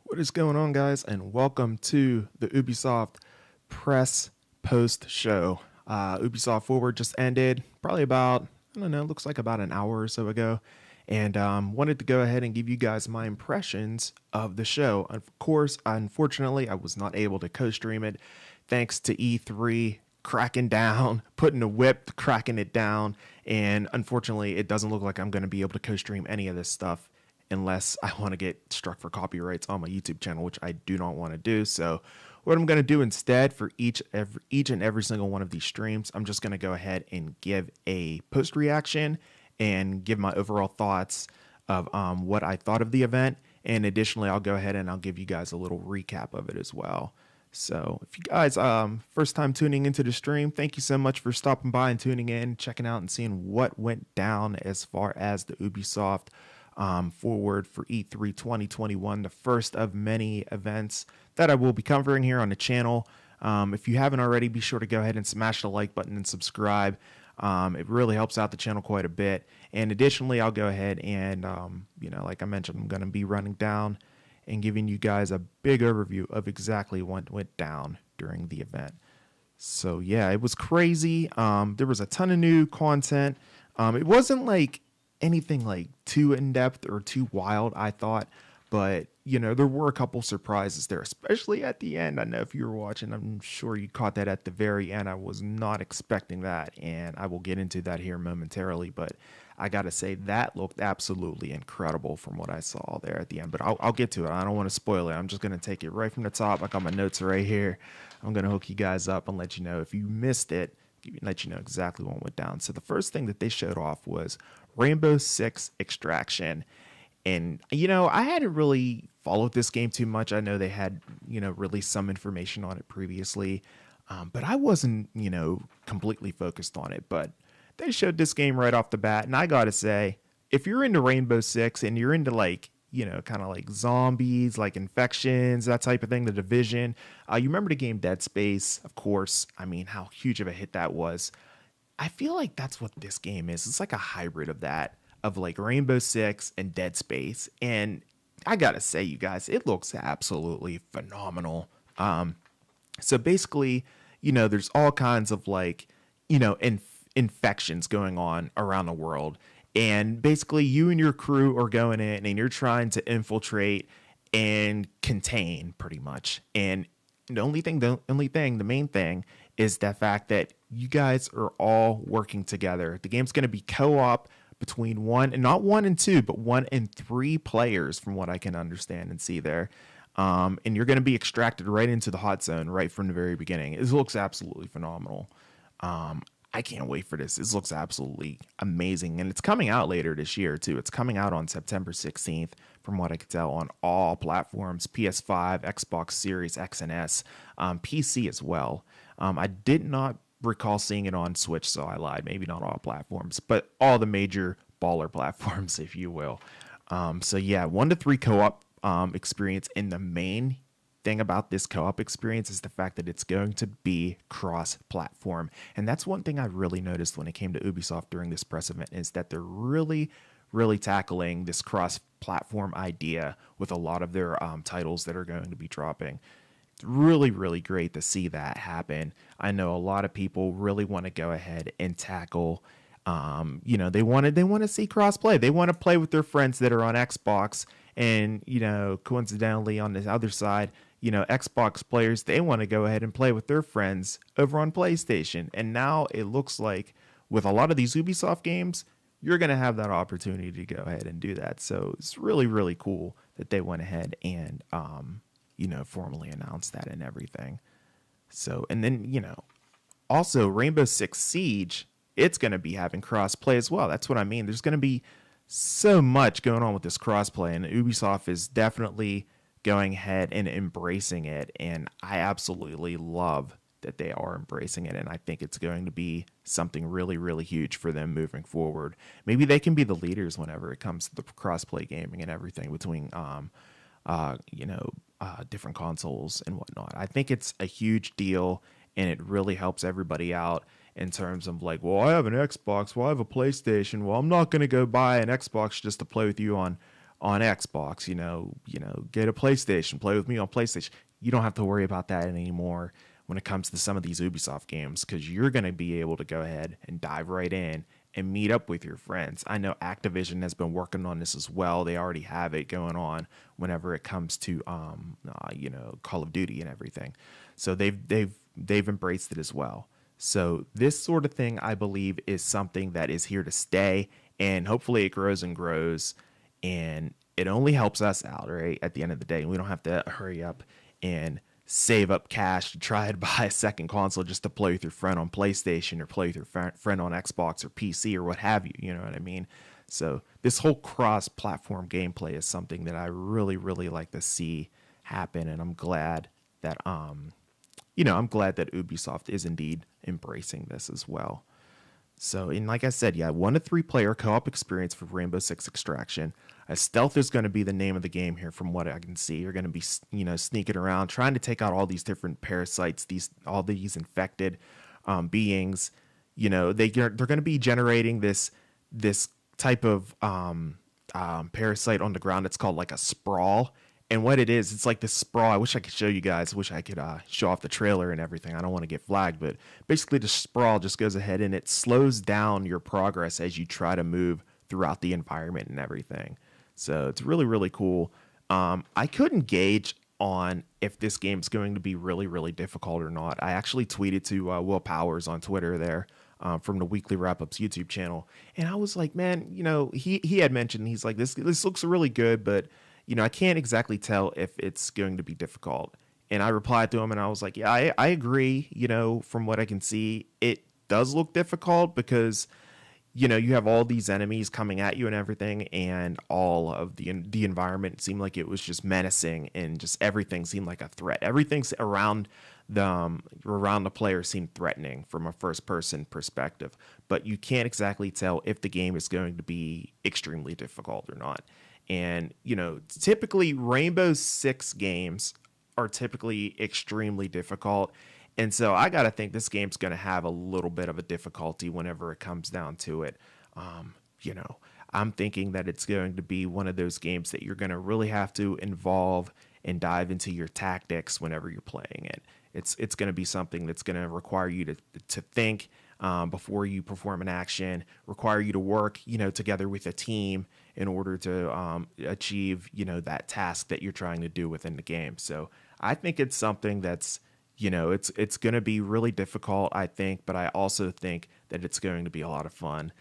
What is going on, guys, and welcome to the Ubisoft Press Post Show. Ubisoft Forward just ended probably about, I don't know, looks like about an hour or so ago, and wanted to go ahead and give you guys my impressions of the show. Of course, unfortunately, I was not able to co-stream it thanks to E3 cracking down, putting a whip, cracking it down, and unfortunately, it doesn't look like I'm going to be able to co-stream any of this stuff unless I want to get struck for copyrights on my YouTube channel, which I do not want to do. So what I'm going to do instead for each and every single one of these streams, I'm just going to go ahead and give a post reaction and give my overall thoughts of what I thought of the event. And additionally, I'll go ahead and I'll give you guys a little recap of it as well. So if you guys first time tuning into the stream, thank you so much for stopping by and tuning in, checking out and seeing what went down as far as the Ubisoft Forward for E3 2021, the first of many events that I will be covering here on the channel. If you haven't already, be sure to go ahead and smash the like button and subscribe. It really helps out the channel quite a bit. And additionally, I'll go ahead and, like I mentioned, I'm going to be running down and giving you guys a big overview of exactly what went down during the event. So yeah, it was crazy. There was a ton of new content. It wasn't like anything like too in-depth or too wild, I thought, but there were a couple surprises there, especially at the end. I know if you were watching, I'm sure you caught that at the very end. I was not expecting that, and I will get into that here momentarily, but I gotta say that looked absolutely incredible from what I saw there at the end. But I'll get to it. I don't want to spoil it. I'm just gonna take it right from the top. I got my notes right here. I'm gonna hook you guys up and let you know if you missed it, let you know exactly what went down. So the first thing that they showed off was Rainbow Six Extraction. And, I hadn't really followed this game too much. I know they had, released some information on it previously, but I wasn't, completely focused on it. But they showed this game right off the bat. And I got to say, if you're into Rainbow Six and you're into kind of like zombies, like infections, that type of thing, The Division. You remember the game Dead Space, of course. I mean, how huge of a hit that was. I feel like that's what this game is. It's like a hybrid of that, of like Rainbow Six and Dead Space. And I gotta say, you guys, it looks absolutely phenomenal. So basically, there's all kinds of infections going on around the world. And basically, you and your crew are going in and you're trying to infiltrate and contain pretty much. And the main thing is the fact that you guys are all working together. The game's going to be co-op between not one and two, but 1 and 3 players from what I can understand and see there. And you're going to be extracted right into the hot zone right from the very beginning. It looks absolutely phenomenal. I can't wait for this. This looks absolutely amazing. And it's coming out later this year, too. It's coming out on September 16th, from what I could tell, on all platforms, PS5, Xbox Series X and S, PC as well. I did not recall seeing it on Switch, so I lied. Maybe not all platforms, but all the major baller platforms, if you will. So yeah, 1 to 3 co-op experience. In the main thing about this co-op experience is the fact that it's going to be cross-platform. And that's one thing I really noticed when it came to Ubisoft during this press event, is that they're really tackling this cross-platform idea with a lot of their titles that are going to be dropping. It's really great to see that happen. I know a lot of people really want to go ahead and tackle, they want to see crossplay. They want to play with their friends that are on Xbox, and coincidentally on the other side, Xbox players, they want to go ahead and play with their friends over on PlayStation. And now it looks like with a lot of these Ubisoft games, you're going to have that opportunity to go ahead and do that. So it's really cool that they went ahead and formally announced that and everything. So, and then, also Rainbow Six Siege, it's going to be having crossplay as well. That's what I mean. There's going to be so much going on with this crossplay, and Ubisoft is definitely going ahead and embracing it. And I absolutely love that they are embracing it. And I think it's going to be something really huge for them moving forward. Maybe they can be the leaders whenever it comes to the crossplay gaming and everything between, different consoles and whatnot. I think it's a huge deal, and it really helps everybody out in terms of like, well, I have an Xbox, well, I have a PlayStation, well, I'm not going to go buy an Xbox just to play with you on on Xbox, get a PlayStation, play with me on PlayStation. You don't have to worry about that anymore when it comes to some of these Ubisoft games, because you're going to be able to go ahead and dive right in and meet up with your friends. I know Activision has been working on this as well. They already have it going on whenever it comes to Call of Duty and everything. So they've embraced it as well. So this sort of thing, I believe, is something that is here to stay, and hopefully it grows and grows, and it only helps us out, right? At the end of the day, we don't have to hurry up and save up cash to try and buy a second console just to play with your friend on PlayStation or play with your friend on Xbox or PC or what have you. You know what I mean? So this whole cross-platform gameplay is something that I really, really like to see happen, and I'm glad that I'm glad that Ubisoft is indeed embracing this as well. So, and like I said, yeah, 1 to 3 player co-op experience for Rainbow Six Extraction. Stealth is going to be the name of the game here, from what I can see. You're going to be, sneaking around, trying to take out all these different parasites, all these infected beings. They're going to be generating this type of parasite on the ground. It's called like a sprawl. And what it is, it's like this sprawl. I wish I could show you guys. I wish I could show off the trailer and everything. I don't want to get flagged, but basically the sprawl just goes ahead and it slows down your progress as you try to move throughout the environment and everything. So it's really, really cool. I couldn't gauge on if this game's going to be really, really difficult or not. I actually tweeted to Will Powers on Twitter there, from the Weekly Wrap-Ups YouTube channel. And I was like, man, he had mentioned, he's like, this looks really good, but I can't exactly tell if it's going to be difficult. And I replied to him and I was like, yeah, I agree. From what I can see, it does look difficult because, you have all these enemies coming at you and everything, and all of the environment seemed like it was just menacing, and just everything seemed like a threat. Everything's around the player seemed threatening from a first person perspective, but you can't exactly tell if the game is going to be extremely difficult or not. And, typically Rainbow Six games are typically extremely difficult. And so I got to think this game's going to have a little bit of a difficulty whenever it comes down to it. I'm thinking that it's going to be one of those games that you're going to really have to involve and dive into your tactics whenever you're playing it. It's going to be something that's going to require you to think before you perform an action, require you to work, together with a team in order to achieve, that task that you're trying to do within the game. So I think it's something that's, it's going to be really difficult, I think, but I also think that it's going to be a lot of fun,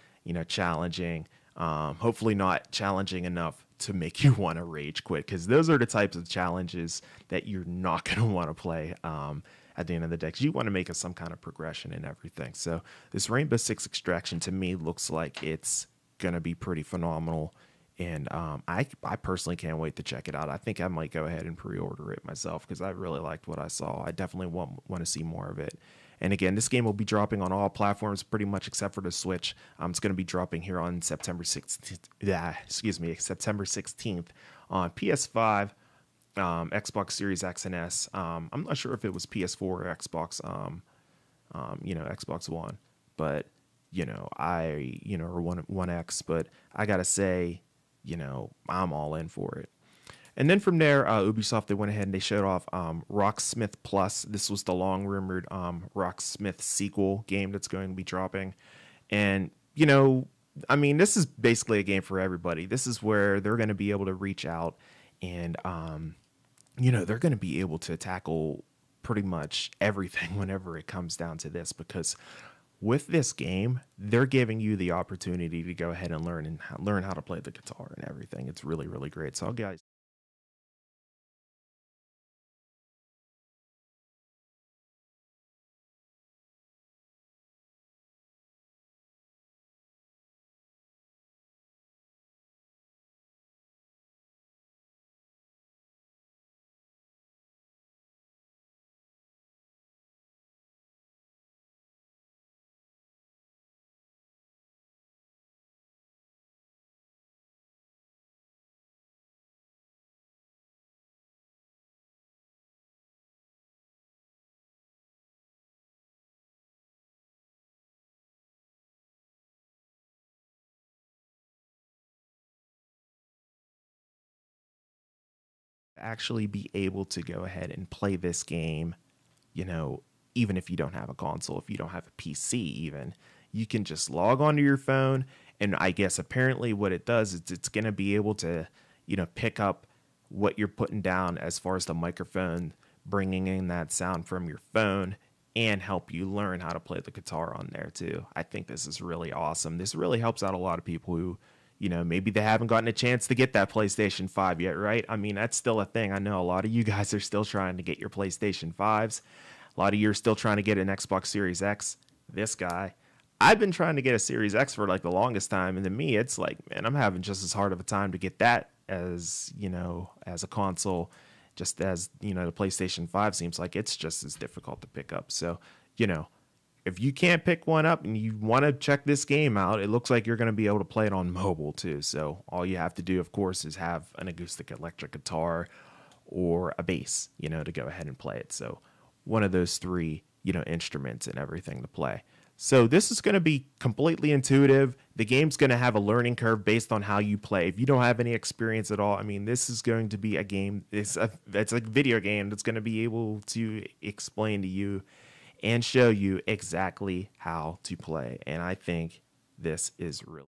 challenging, hopefully not challenging enough to make you want to rage quit, because those are the types of challenges that you're not going to want to play at the end of the day, because you want to make some kind of progression and everything. So this Rainbow Six Extraction to me looks like it's going to be pretty phenomenal. And I personally can't wait to check it out. I think I might go ahead and pre-order it myself because I really liked what I saw. I definitely want to see more of it. And again, this game will be dropping on all platforms pretty much except for the Switch. It's going to be dropping here on September 16th. September 16th on PS5, Xbox Series X and S. I'm not sure if it was PS4 or Xbox, Xbox One, but or One X. But I gotta say, I'm all in for it. And then from there, Ubisoft, they went ahead and they showed off Rocksmith Plus. This was the long-rumored Rocksmith sequel game that's going to be dropping. And, this is basically a game for everybody. This is where they're going to be able to reach out and, they're going to be able to tackle pretty much everything whenever it comes down to this, because with this game, they're giving you the opportunity to go ahead and learn how to play the guitar and everything. It's really, really great. So, guys, actually be able to go ahead and play this game, you know, even if you don't have a console, if you don't have a PC, even, you can just log onto your phone. And I guess apparently what it does is it's going to be able to, pick up what you're putting down as far as the microphone, bringing in that sound from your phone and help you learn how to play the guitar on there too. I think this is really awesome. This really helps out a lot of people who, maybe they haven't gotten a chance to get that PlayStation 5 yet, right? I mean, that's still a thing. I know a lot of you guys are still trying to get your PlayStation 5s. A lot of you are still trying to get an Xbox Series X. This guy, I've been trying to get a Series X for like the longest time. And to me, it's like, man, I'm having just as hard of a time to get that as, as a console, just as, the PlayStation 5 seems like it's just as difficult to pick up. So, you know, if you can't pick one up and you want to check this game out, it looks like you're going to be able to play it on mobile too. So all you have to do, of course, is have an acoustic electric guitar or a bass, to go ahead and play it. So one of those three, instruments and everything to play. So this is going to be completely intuitive. The game's going to have a learning curve based on how you play. If you don't have any experience at all, I mean, this is going to be a game. It's a video game that's going to be able to explain to you and show you exactly how to play. And I think this is really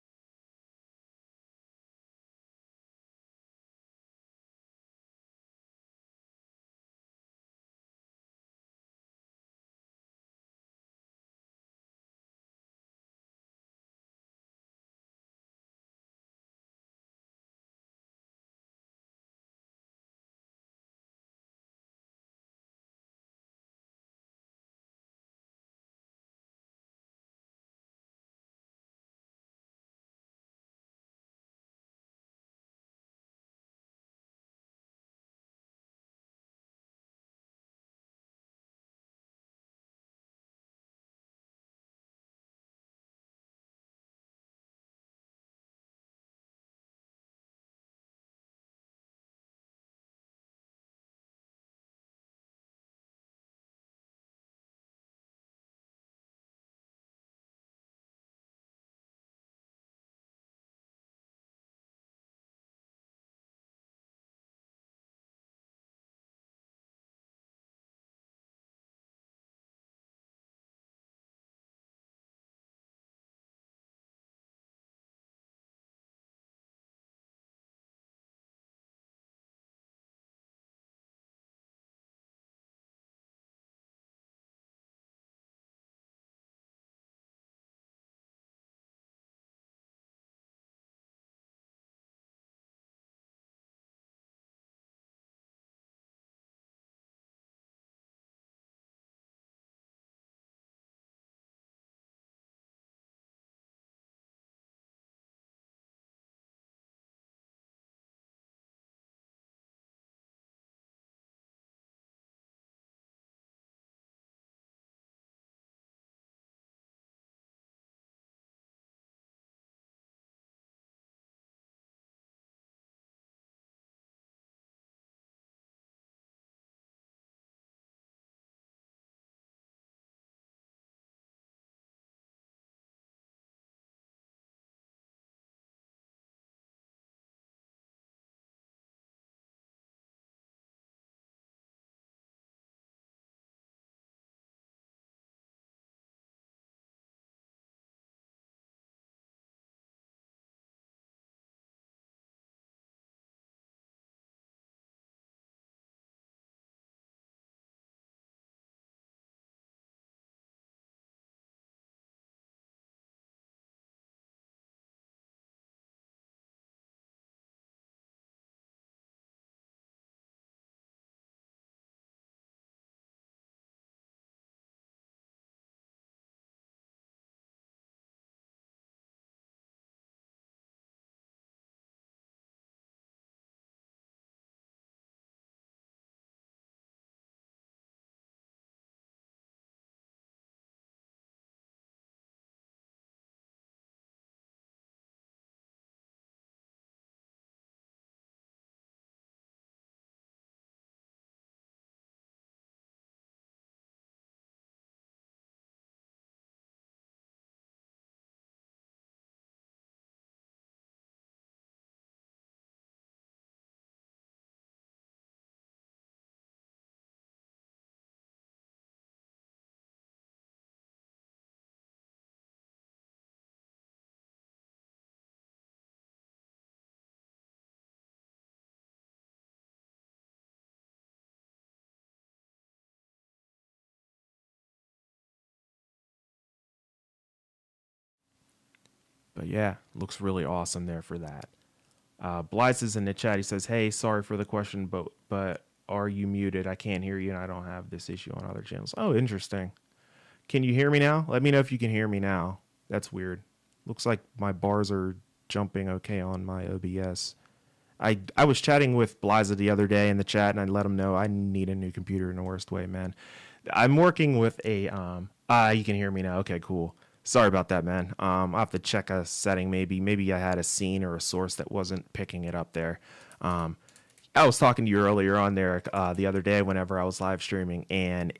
But yeah, looks really awesome there for that. Blythe is in the chat. He says, "Hey, sorry for the question, but are you muted? I can't hear you, and I don't have this issue on other channels." Oh, interesting. Can you hear me now? Let me know if you can hear me now. That's weird. Looks like my bars are jumping okay on my OBS. I was chatting with Bliza the other day in the chat, and I let him know I need a new computer in the worst way, man. I'm working with a you can hear me now. Okay, cool. Sorry about that, man. I'll have to check a setting. Maybe I had a scene or a source that wasn't picking it up there. I was talking to you earlier on there the other day whenever I was live streaming, and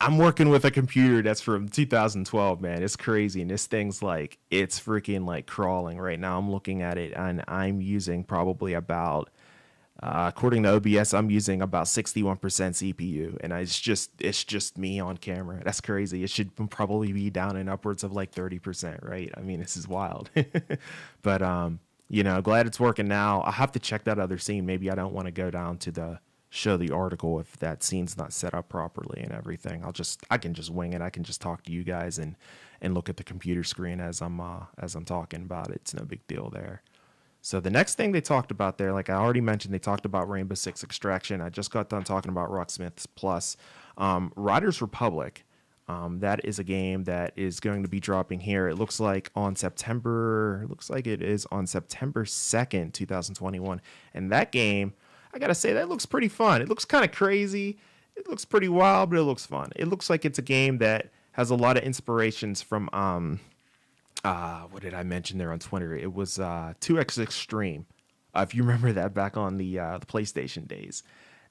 I'm working with a computer that's from 2012, man. It's crazy. And this thing's like, it's freaking like crawling right now. I'm looking at it, and I'm using probably about, according to OBS, I'm using about 61% CPU. And it's just me on camera. That's crazy. It should probably be down in upwards of like 30%, right? I mean, this is wild. But, glad it's working now. I'll have to check that other scene. Maybe I don't want to go down to show the article if that scene's not set up properly and everything. I can just wing it. I can just talk to you guys and look at the computer screen as I'm talking about it. It's no big deal there. So the next thing they talked about there, like I already mentioned, they talked about Rainbow Six Extraction. I just got done talking about Rocksmith Plus. Riders Republic. That is a game that is going to be dropping here. It looks like it is on September 2nd, 2021. And that game, I gotta say, that looks pretty fun. It looks kind of crazy. It looks pretty wild, but it looks fun. It looks like it's a game that has a lot of inspirations from what did I mention there on Twitter? It was 2X Extreme. If you remember that back on the PlayStation days,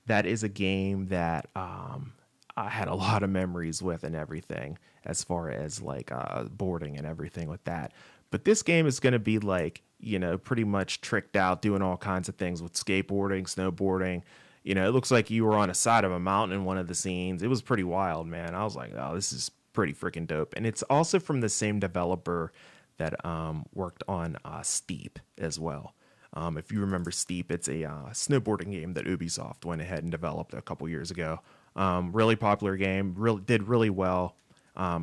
that is a game that I had a lot of memories with and everything, as far as like boarding and everything with that. But this game is going to be like, pretty much tricked out, doing all kinds of things with skateboarding, snowboarding. It looks like you were on a side of a mountain in one of the scenes. It was pretty wild, man. I was like, oh, this is pretty freaking dope. And it's also from the same developer that worked on Steep as well. If you remember Steep, it's a snowboarding game that Ubisoft went ahead and developed a couple years ago. Really popular game, did really well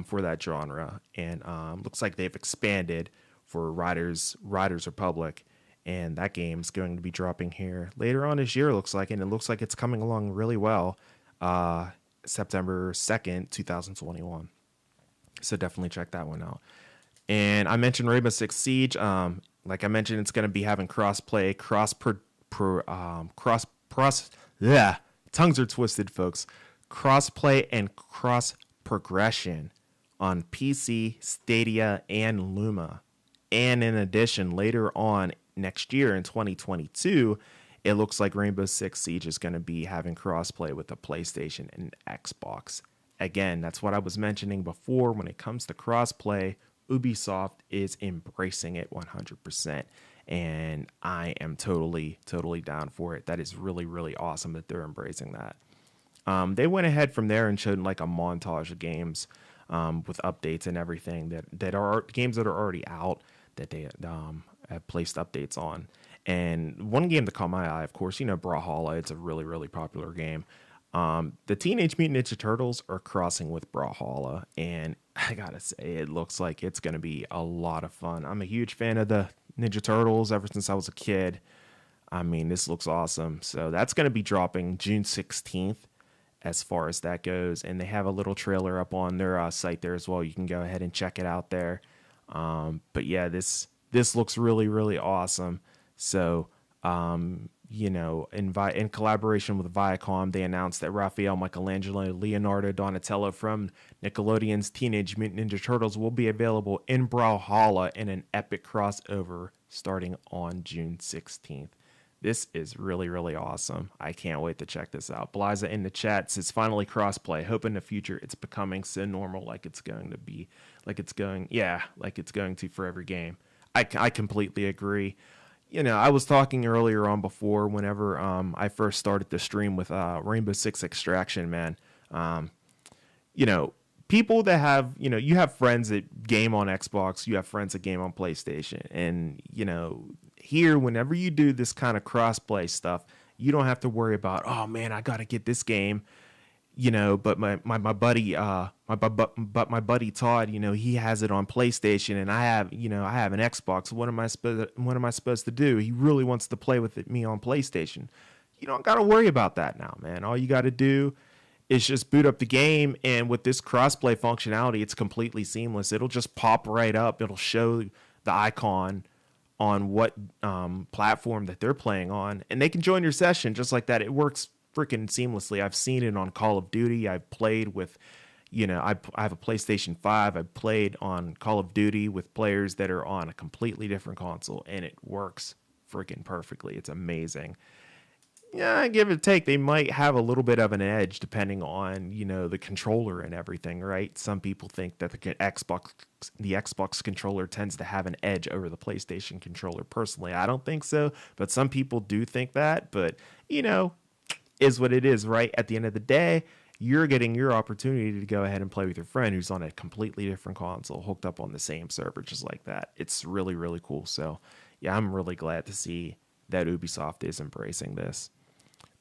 for that genre. And looks like they've expanded for Riders Republic, and that game's going to be dropping here later on this year, looks like, and it looks like it's coming along really well. September 2nd, 2021. So definitely check that one out. And I mentioned Rainbow Six Siege. Like I mentioned, it's going to be having crossplay, tongues are twisted, folks. Crossplay and cross progression on PC, Stadia, and Luma. And in addition, later on next year in 2022, it looks like Rainbow Six Siege is going to be having crossplay with the PlayStation and Xbox. Again, that's what I was mentioning before. When it comes to crossplay, Ubisoft is embracing it 100%. And I am totally down for it. That is really, really awesome that they're embracing that. They went ahead from there and showed like a montage of games with updates and everything that are games that are already out that they have placed updates on. And one game that caught my eye, of course, Brawlhalla. It's a really, really popular game. The Teenage Mutant Ninja Turtles are crossing with Brawlhalla, and I gotta say, it looks like it's gonna be a lot of fun. I'm a huge fan of the Ninja Turtles ever since I was a kid. I mean, this looks awesome. So that's gonna be dropping June 16th as far as that goes, and they have a little trailer up on their site there as well. You can go ahead and check it out there. But yeah, this looks really, really awesome. So, in collaboration with Viacom, they announced that Raphael, Michelangelo, Leonardo, Donatello from Nickelodeon's Teenage Mutant Ninja Turtles will be available in Brawlhalla in an epic crossover starting on June 16th. This is really, really awesome. I can't wait to check this out. Bliza in the chat says finally crossplay. Hope in the future it's becoming so normal like it's going to be. Like it's going to for every game. I completely agree. I was talking earlier on before whenever I first started the stream with Rainbow Six Extraction, man. People that have, you have friends that game on Xbox, you have friends that game on PlayStation. And, here, whenever you do this kind of crossplay stuff, you don't have to worry about, oh man, I got to get this game. but my buddy my buddy Todd, he has it on PlayStation, and I have an Xbox. What am I supposed to do? He really wants to play with me on PlayStation. You don't got to worry about that now, man. All you got to do is just boot up the game, and with this crossplay functionality, it's completely seamless. It'll just pop right up. It'll show the icon on what platform that they're playing on, and they can join your session just like that. It works freaking seamlessly. I've seen it on Call of Duty. I've played with, I have a PlayStation 5. I've played on Call of Duty with players that are on a completely different console, and it works freaking perfectly. It's amazing. Yeah, give it a take. They might have a little bit of an edge depending on, the controller and everything, right? Some people think that the Xbox controller tends to have an edge over the PlayStation controller. Personally, I don't think so, but some people do think that. But, is what it is, right? At the end of the day, you're getting your opportunity to go ahead and play with your friend who's on a completely different console, hooked up on the same server, just like that. It's really, really cool. So, yeah, I'm really glad to see that Ubisoft is embracing this.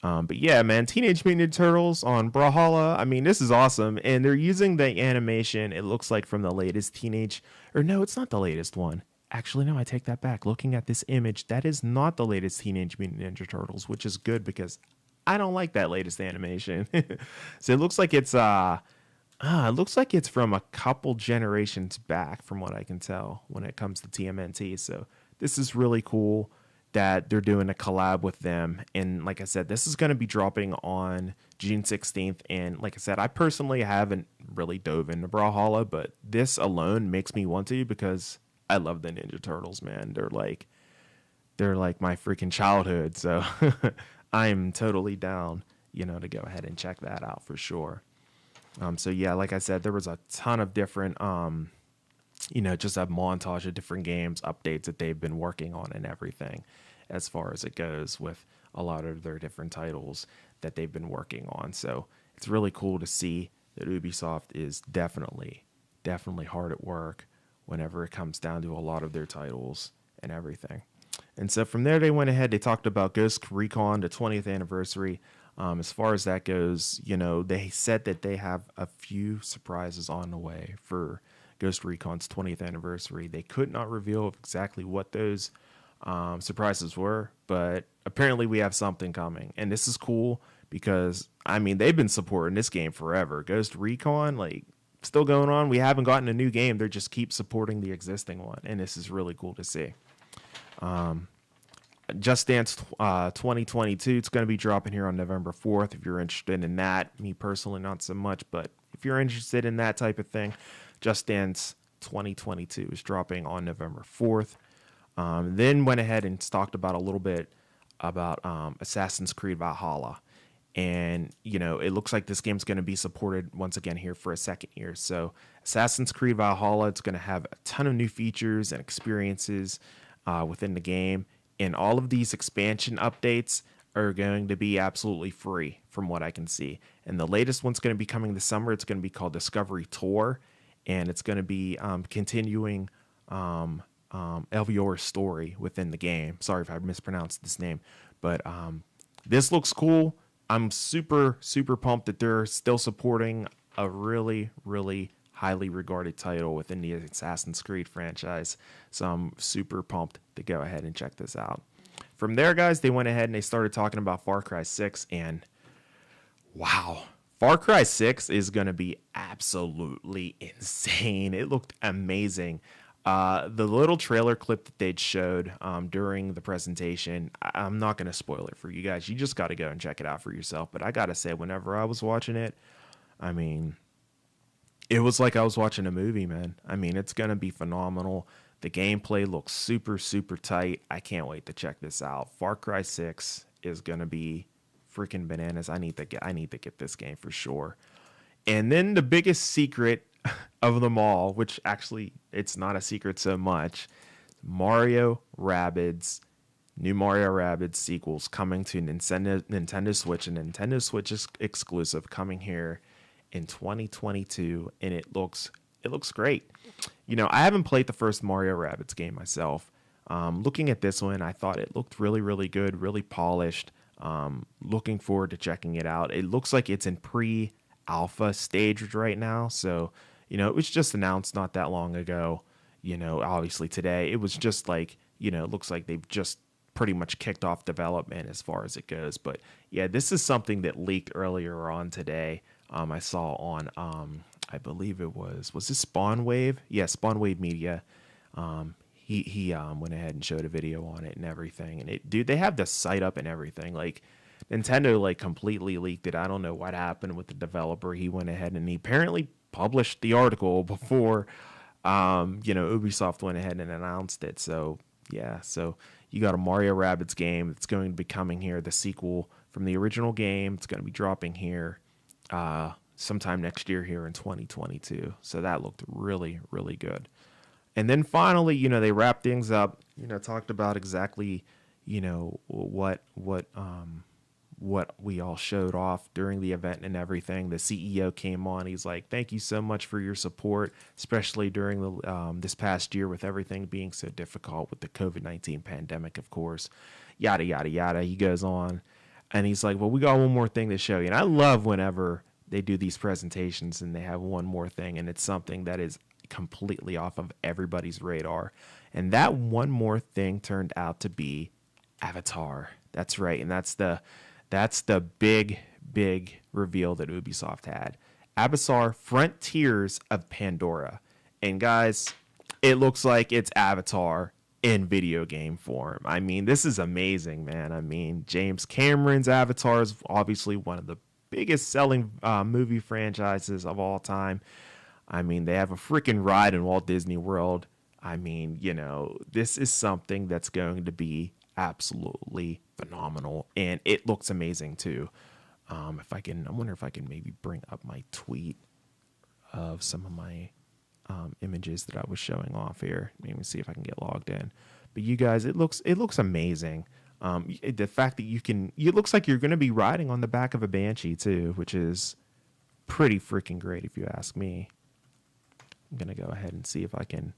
But yeah, man, Teenage Mutant Ninja Turtles on Brawlhalla. I mean, this is awesome. And they're using the animation, it looks like, from the latest no, it's not the latest one. Actually, no, I take that back. Looking at this image, that is not the latest Teenage Mutant Ninja Turtles, which is good because I don't like that latest animation. So it looks like it's from a couple generations back, from what I can tell, when it comes to TMNT. So this is really cool that they're doing a collab with them. And like I said, this is going to be dropping on June 16th. And like I said, I personally haven't really dove into Brawlhalla, but this alone makes me want to, because I love the Ninja Turtles, man. They're like my freaking childhood. So I'm totally down, to go ahead and check that out for sure. So yeah, like I said, there was a ton of different, just a montage of different games, updates that they've been working on and everything, as far as it goes with a lot of their different titles that they've been working on. So it's really cool to see that Ubisoft is definitely hard at work whenever it comes down to a lot of their titles and everything. And so from there, they went ahead, they talked about Ghost Recon, the 20th anniversary. As far as that goes, they said that they have a few surprises on the way for Ghost Recon's 20th anniversary. They could not reveal exactly what those surprises were, but apparently we have something coming. And this is cool because, they've been supporting this game forever. Ghost Recon, still going on. We haven't gotten a new game. They just keep supporting the existing one. And this is really cool to see. Just Dance 2022, it's going to be dropping here on November 4th if you're interested in that. Me personally, not so much, but if you're interested in that type of thing, Just Dance 2022 is dropping on November 4th. Then went ahead and talked about a little bit about Assassins Creed Valhalla. And, it looks like this game's going to be supported once again here for a second year. So Assassin's Creed Valhalla, it's going to have a ton of new features and experiences within the game. And all of these expansion updates are going to be absolutely free from what I can see. And the latest one's going to be coming this summer. It's going to be called Discovery Tour. And it's going to be continuing Elvior's story within the game. Sorry if I mispronounced this name. But this looks cool. I'm super, super pumped that they're still supporting a really, really highly regarded title within the Assassin's Creed franchise. So I'm super pumped to go ahead and check this out. From there, guys, they went ahead and they started talking about Far Cry 6. And wow, Far Cry 6 is going to be absolutely insane. It looked amazing. The little trailer clip that they'd showed during the presentation, I'm not going to spoil it for you guys. You just got to go and check it out for yourself. But I got to say, whenever I was watching it, it was like I was watching a movie, man. It's going to be phenomenal. The gameplay looks super, super tight. I can't wait to check this out. Far Cry 6 is going to be freaking bananas. I need to get this game for sure. And then the biggest secret of them all, which actually it's not a secret so much, New Mario Rabbids sequels coming to Nintendo Switch, and Nintendo Switch is exclusive, coming here in 2022, and it looks great. I haven't played the first Mario Rabbids game myself. Looking at this one, I thought it looked really, really good, really polished. Looking forward to checking it out. It looks like it's in alpha stage right now. So, it was just announced not that long ago. Obviously today it was just like, it looks like they've just pretty much kicked off development as far as it goes. But yeah, this is something that leaked earlier on today. I saw on, I believe it was this Spawn Wave? Yeah, Spawn Wave Media. He went ahead and showed a video on it and everything. And dude, they have the site up and everything. Like, Nintendo like completely leaked it. I don't know what happened with the developer. He went ahead and he apparently published the article before, Ubisoft went ahead and announced it. So yeah, so you got a Mario Rabbids game that's going to be coming here, the sequel from the original game. It's going to be dropping here sometime next year here in 2022. So that looked really, really good. And then finally, they wrapped things up, talked about exactly, what we all showed off during the event and everything. The CEO came on. He's like, thank you so much for your support, especially during the this past year with everything being so difficult with the COVID-19 pandemic, of course, yada, yada, yada. He goes on and he's like, well, we got one more thing to show you. And I love whenever they do these presentations and they have one more thing and it's something that is completely off of everybody's radar. And that one more thing turned out to be Avatar. That's right. And that's the big reveal that Ubisoft had. Avatar Frontiers of Pandora. And guys, it looks like it's Avatar in video game form. I mean, this is amazing, man. I mean, James Cameron's Avatar is obviously one of the biggest selling movie franchises of all time. I mean, they have a freaking ride in Walt Disney World. I mean, this is something that's going to be absolutely phenomenal, and it looks amazing too. I wonder if I can maybe bring up my tweet of some of my images that I was showing off here. Maybe see if I can get logged in. But you guys, it looks amazing. The fact that it looks like you're going to be riding on the back of a Banshee too, which is pretty freaking great if you ask me. I'm going to go ahead and see if I can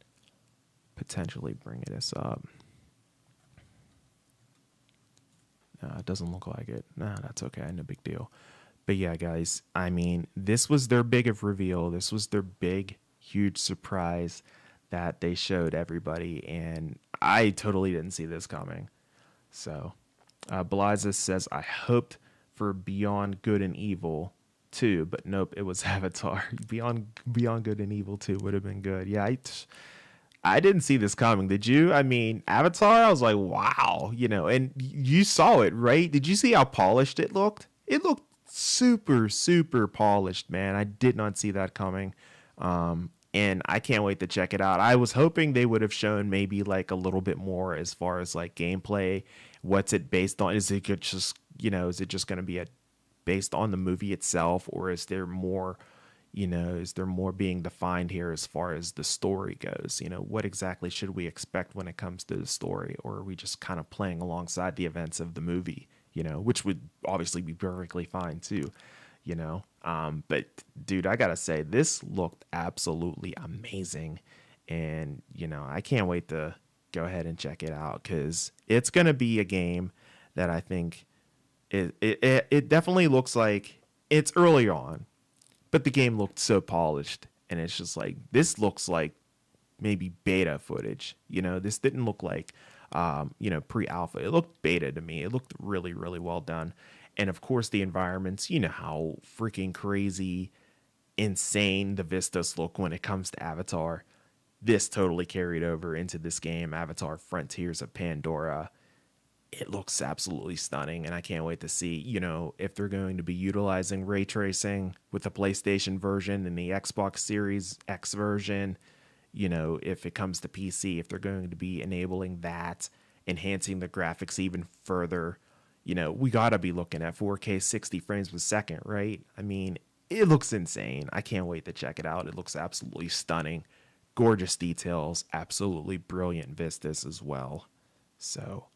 potentially bring this up. No, it doesn't look like it. No, that's okay. No big deal. But yeah, guys, I mean, this was their big of reveal. This was their big, huge surprise that they showed everybody. And I totally didn't see this coming. So, Beliza says, I hoped for Beyond Good and Evil 2, but nope, it was Avatar. Beyond Good and Evil 2 would have been good. Yeah, I didn't see this coming. Did you? I mean, Avatar, I was like, wow, and you saw it, right? Did you see how polished it looked? It looked super, super polished, man. I did not see that coming. And I can't wait to check it out. I was hoping they would have shown maybe like a little bit more as far as like gameplay. What's it based on? Is it just, is it just going to be based on the movie itself, or is there more, being defined here as far as the story goes? What exactly should we expect when it comes to the story, or are we just kind of playing alongside the events of the movie, which would obviously be perfectly fine too, but dude, I gotta say, this looked absolutely amazing, and I can't wait to go ahead and check it out, because it's gonna be a game that I think it definitely looks like it's early on, but the game looked so polished, and it's just like, this looks like maybe beta footage. This didn't look like pre-alpha. It looked beta to me. It looked really, really well done. And of course the environments, how freaking crazy, insane the vistas look when it comes to Avatar. This totally carried over into this game, Avatar Frontiers of Pandora. It looks absolutely stunning, and I can't wait to see, if they're going to be utilizing ray tracing with the PlayStation version and the Xbox Series X version, if it comes to PC, if they're going to be enabling that, enhancing the graphics even further. We got to be looking at 4K 60 frames per second, right? I mean, it looks insane. I can't wait to check it out. It looks absolutely stunning. Gorgeous details, absolutely brilliant vistas as well. So,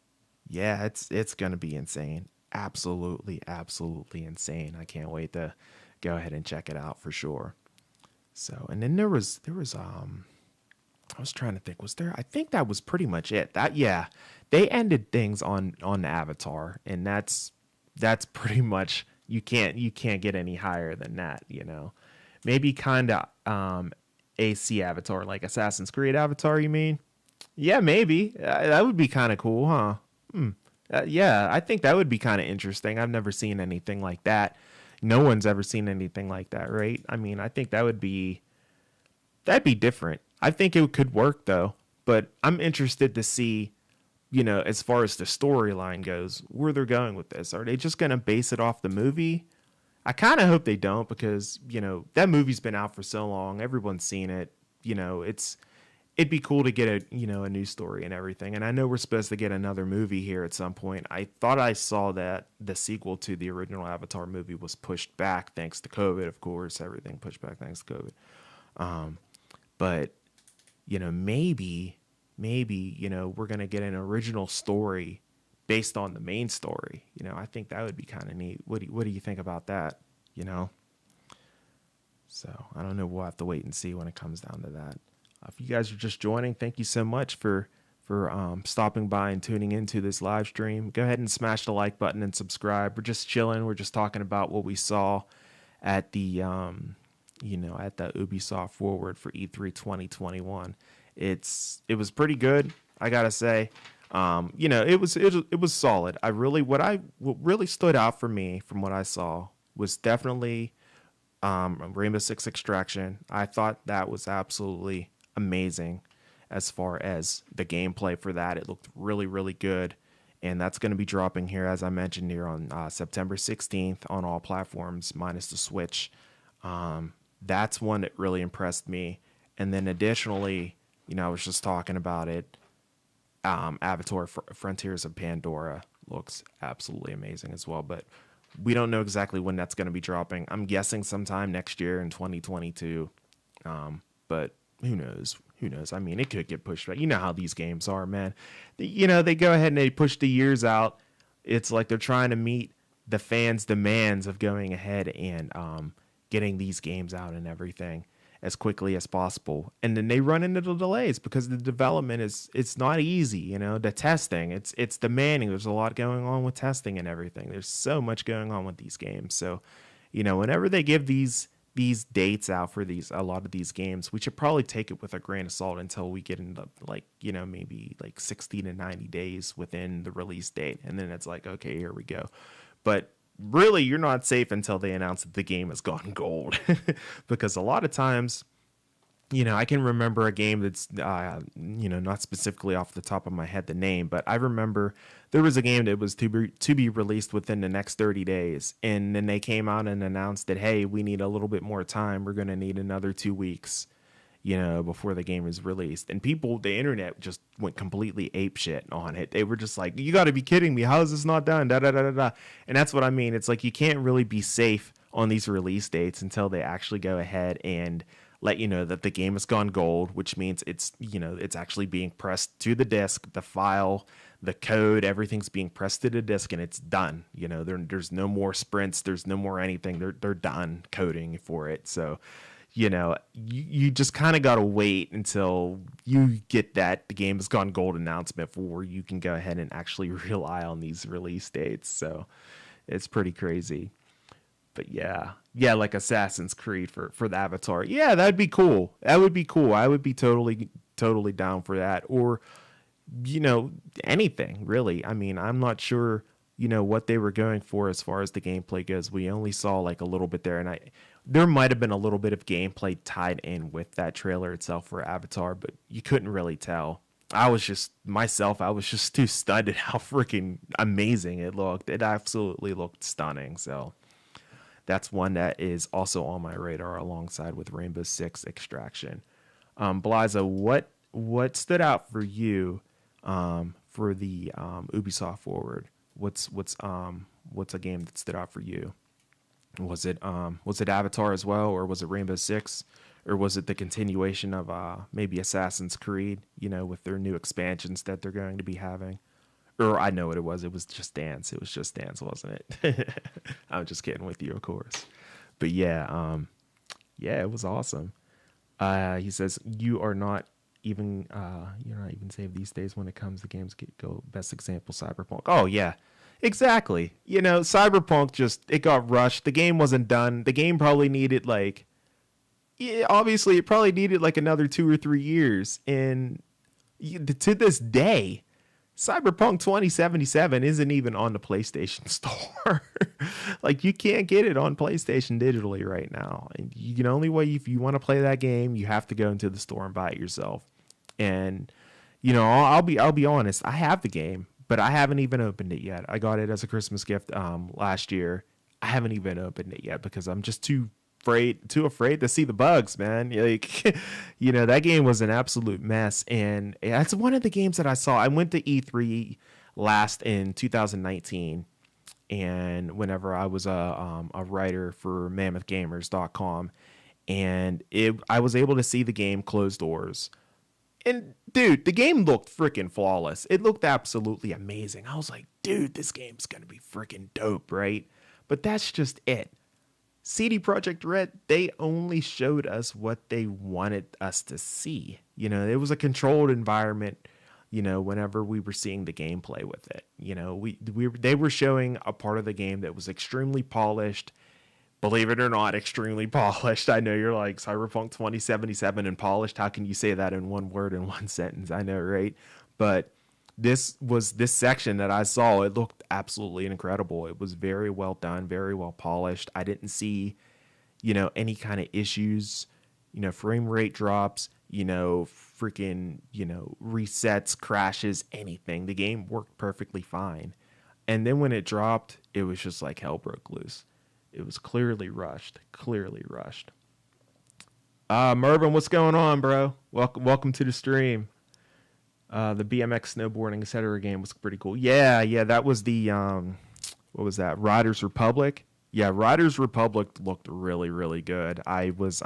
yeah, it's going to be insane. Absolutely, absolutely insane. I can't wait to go ahead and check it out for sure. So, and then there was I was trying to think, I think that was pretty much it. They ended things on Avatar, and that's pretty much You can't get any higher than that, you know. Maybe kind of AC Avatar, like Assassin's Creed Avatar, you mean? Yeah, maybe. That would be kind of cool, huh? Yeah, I think that would be kind of interesting. I've never seen anything like that. No one's ever seen anything like that, right? I mean, I think that'd be different. I think it could work though, but I'm interested to see, you know, as far as the storyline goes, where they're going with this. Are they just going to base it off the movie? I kind of hope they don't because, you know, that movie's been out for so long. Everyone's seen it. You know, it'd be cool to get a new story and everything. And I know we're supposed to get another movie here at some point. I thought I saw that the sequel to the original Avatar movie was pushed back thanks to COVID, of course. Everything pushed back thanks to COVID. But, you know, maybe, you know, we're going to get an original story based on the main story. You know, I think that would be kind of neat. What do you think about that? You know? So I don't know. We'll have to wait and see when it comes down to that. If you guys are just joining, thank you so much for stopping by and tuning into this live stream. Go ahead and smash the like button and subscribe. We're just chilling. We're just talking about what we saw at the at the Ubisoft Forward for E3 2021. It was pretty good, I gotta say. It was solid. What really stood out for me from what I saw was definitely Rainbow Six Extraction. I thought that was absolutely amazing as far as the gameplay for that. It looked really, really good. And that's going to be dropping here, as I mentioned, here on September 16th on all platforms, minus the Switch. That's one that really impressed me. And then additionally, you know, I was just talking about it. Avatar Frontiers of Pandora looks absolutely amazing as well. But we don't know exactly when that's going to be dropping. I'm guessing sometime next year in 2022. But who knows? Who knows? I mean, it could get pushed back. You know how these games are, man. They go ahead and they push the years out. It's like they're trying to meet the fans' demands of going ahead and getting these games out and everything as quickly as possible. And then they run into the delays because the development it's not easy, you know, the testing, it's demanding. There's a lot going on with testing and everything. There's so much going on with these games. So, you know, whenever they give these dates out for a lot of these games, we should probably take it with a grain of salt until we get into maybe like 60 to 90 days within the release date. And then it's like, okay, here we go. But really, you're not safe until they announce that the game has gone gold. Because a lot of times, you know, I can remember a game that's, not specifically off the top of my head the name, but I remember there was a game that was to be released within the next 30 days. And then they came out and announced that, hey, we need a little bit more time. We're going to need another 2 weeks, you know, before the game is released. And the internet just went completely apeshit on it. They were just like, you got to be kidding me. How is this not done? Da, da, da, da, da. And that's what I mean. It's like you can't really be safe on these release dates until they actually go ahead and let you know that the game has gone gold, which means it's actually being pressed to the disk, the file, the code, everything's being pressed to the disk and it's done. You know, there's no more sprints. There's no more anything. They're done coding for it. So, you know, you just kind of got to wait until you get that the game has gone gold announcement before you can go ahead and actually rely on these release dates. So it's pretty crazy. But yeah, like Assassin's Creed for the Avatar. Yeah, that'd be cool. That would be cool. I would be totally down for that. Or, you know, anything really. I mean, I'm not sure, you know, what they were going for as far as the gameplay goes. We only saw like a little bit there, and there might have been a little bit of gameplay tied in with that trailer itself for Avatar, but you couldn't really tell. I was just too stunned at how freaking amazing it looked. It absolutely looked stunning. So that's one that is also on my radar alongside with Rainbow Six Extraction. Beliza, what stood out for you for the Ubisoft Forward? What's a game that stood out for you? Was it Avatar as well, or was it Rainbow Six, or was it the continuation of maybe Assassin's Creed? You know, with their new expansions that they're going to be having. Or I know what it was. It was Just Dance. It was Just Dance, wasn't it? I'm just kidding with you, of course. But yeah, it was awesome. He says you're not even safe these days when it comes to games. Go best example, Cyberpunk. Oh yeah, Exactly. Cyberpunk it got rushed. The game wasn't done. The game probably needed yeah, obviously it probably needed like another 2 or 3 years. And to this day, Cyberpunk 2077 isn't even on the PlayStation Store. Like, you can't get it on PlayStation digitally right now. And the only way, if you want to play that game, you have to go into the store and buy it yourself. And I'll be honest, I have the game, but I haven't even opened it yet. I got it as a Christmas gift last year. I haven't even opened it yet because I'm just too afraid to see the bugs, man. Like, that game was an absolute mess. And that's one of the games that I saw. I went to E3 last in 2019. And whenever I was a writer for mammothgamers.com, and I was able to see the game closed doors. And dude, the game looked freaking flawless. It looked absolutely amazing. I was like, dude, this game's going to be freaking dope, right? But that's just it. CD Projekt Red, they only showed us what they wanted us to see. It was a controlled environment, whenever we were seeing the gameplay with it. They were showing a part of the game that was extremely polished. Believe it or not, extremely polished. I know you're like, Cyberpunk 2077 and polished. How can you say that in one word, in one sentence? I know, right? But this section that I saw, it looked absolutely incredible. It was very well done, very well polished. I didn't see, any kind of issues, frame rate drops, freaking, resets, crashes, anything. The game worked perfectly fine. And then when it dropped, it was just like hell broke loose. It was clearly rushed. Mervin, what's going on, bro? Welcome to the stream. The BMX snowboarding, etc. game was pretty cool. Yeah, that was the what was that? Riders Republic. Yeah, Riders Republic looked really, really good. I was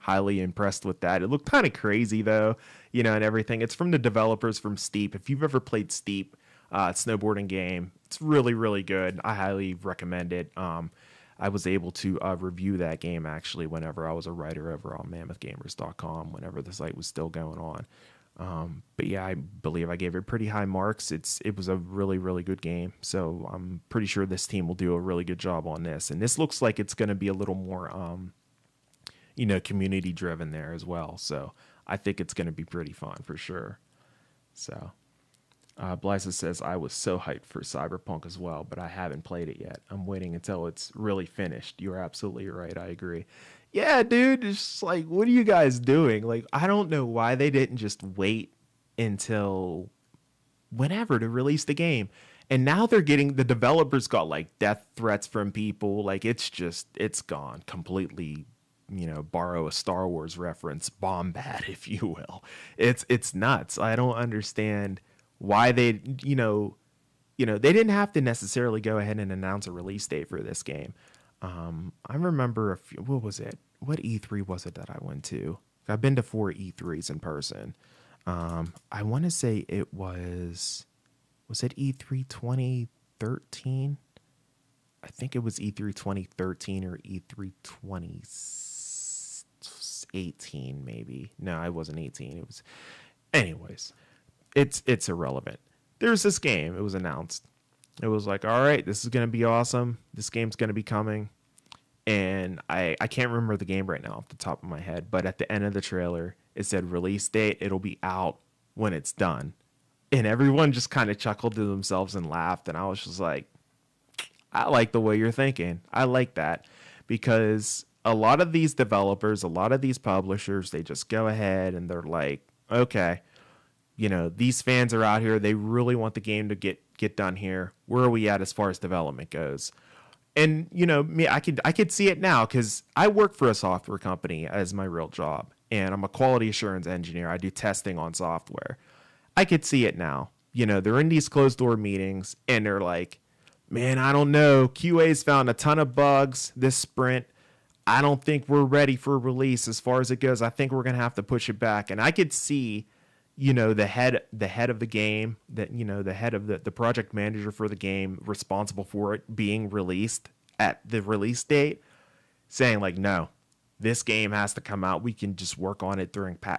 highly impressed with that. It looked kind of crazy though, and everything. It's from the developers from Steep. If you've ever played Steep, snowboarding game, it's really, really good. I highly recommend it. I was able to review that game actually whenever I was a writer over on mammothgamers.com, whenever the site was still going on. But yeah, I believe I gave it pretty high marks. It was a really, really good game. So I'm pretty sure this team will do a really good job on this. And this looks like it's going to be a little more, community driven there as well. So I think it's going to be pretty fun for sure. So Blyza says, I was so hyped for Cyberpunk as well, but I haven't played it yet. I'm waiting until it's really finished. You're absolutely right. I agree. Yeah, dude, it's just like, what are you guys doing? Like, I don't know why they didn't just wait until whenever to release the game. And now the developers got like death threats from people. Like, it's gone completely, borrow a Star Wars reference, bomb-bad, if you will. It's nuts. I don't understand why they didn't have to necessarily go ahead and announce a release date for this game. I remember what was it? What E3 was it that I went to? I've been to 4 E3s in person. I want to say it was it E3 2013? I think it was E3 2013 or E3 2018 maybe. No, it wasn't 18. It was, anyways. It's irrelevant. There's this game. It was announced. It was like, all right, this is going to be awesome. This game's going to be coming. And I can't remember the game right now off the top of my head. But at the end of the trailer, it said release date. It'll be out when it's done. And everyone just kind of chuckled to themselves and laughed. And I was just like, I like the way you're thinking. I like that. Because a lot of these developers, a lot of these publishers, they just go ahead and they're like, okay, these fans are out here. They really want the game to get done here. Where are we at as far as development goes? And, me, I could see it now because I work for a software company as my real job. And I'm a quality assurance engineer. I do testing on software. I could see it now. They're in these closed door meetings and they're like, man, I don't know. QA's found a ton of bugs this sprint. I don't think we're ready for release as far as it goes. I think we're going to have to push it back. And I could see the head of the game, that the head of the project manager for the game responsible for it being released at the release date, saying like, no, this game has to come out. We can just work on it